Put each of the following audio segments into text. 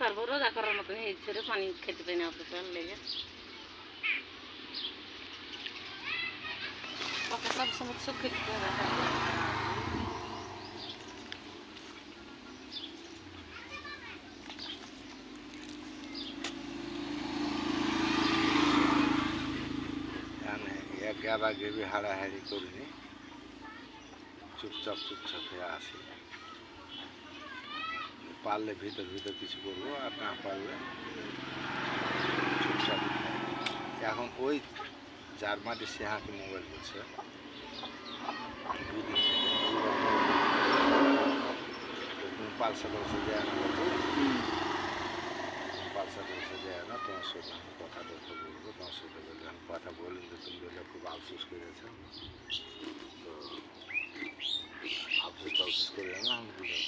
পারবো, রোজা করার মতন হয়েছে রে, পানি খেতে পাই না অত লেগে। ওকে সব সময় চোখ খেতে হবে। আগে হাড়াহাড়ি করিনি, চুপচাপ হয়ে আসি। পারলে ভিতর কিছু করবো, আর না পারলে চুপচাপ। এখন ওই যার মাটি সে হাঁকে মোবাইল করছে দুদিন থেকে, তুমি পালসা যায় না, পালসা যায় না, তোমার সাথে আমি কথা বলবো, তোমার সাথে বললে আমি কথা বললেন যে তুমি বললে খুব আফসোস করেছো, তো আফসোস করে না, আমি দুজন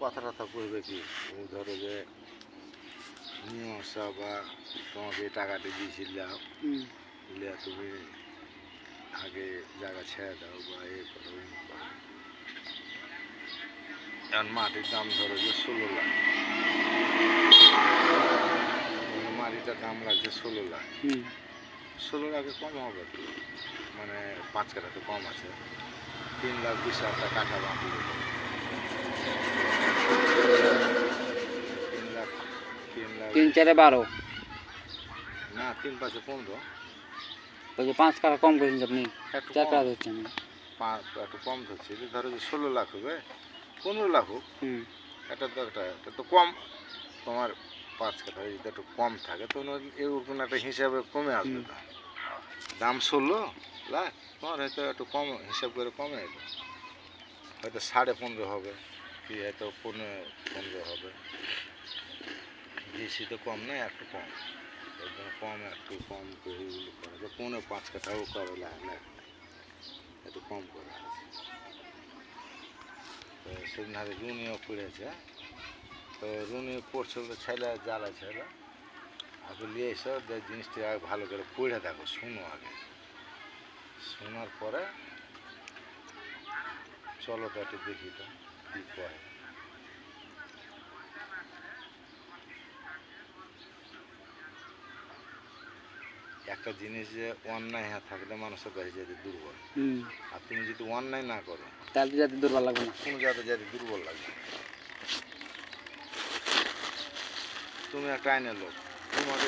কথা টথা করবে কি, তুমি ধরো যে মীমাংসা বা তোমাকে টাকাটা দিয়েছিলাম, দিলে তুমি আগে জায়গা ছেড়ে দাও বা এ করো। এখন মাটির দাম ধরো যে 16 লাখ, মাটিটার দাম লাগছে 16 লাখ। 16 লাখে কম হবে, মানে 5 কাঠা তো কম আছে, 3,20,000 কাঠা বাকি, 3 4 12 না, 3 5 15, ওই যে 5 কাঠা কম করেছেন আপনি, 4 কাঠা ধরছেন, একটু কম ধরছি, ধরো যে 16 লাখ হবে, 15 লাখ হোক, এটা তো কম, তোমার 5 কাঠা যদি একটু কম থাকে তো এরকম একটা হিসাবে কমে আসবে, না দাম 16 লাখ, তোমার হয়তো একটু কম হিসাব করে কমে এলো, হয়তো 15.5 হবে, কি হয়তো 15 হবে, বেশি তো কম নেই, একটু কম, একদম কম, একটু কম করে এগুলো করা যায়, 5 কাঠাও করে লাগে, একটু কম করে আছে। তো সেদিন হাতে রুনিও পড়েছে, তো রুনি পড়ছিল তো ছেলে জ্বালা ছেলে, আগে নিয়ে এসো, জিনিসটা আগে ভালো করে পড়ে দেখো, শুনো আগে, শোনার পরে চলো তো একটু দেখি তো কী করে। একটা জিনিস যে অন্যায় থাকলে মানুষের কাছে যেতে দুর্বল, আর তুমি যদি অন্যায় না করো তাহলে যাতে দুর্বল লাগবে না, কোনো যাতে দুর্বল লাগবে। তুমি একটা আইনের লোক, তোমাকে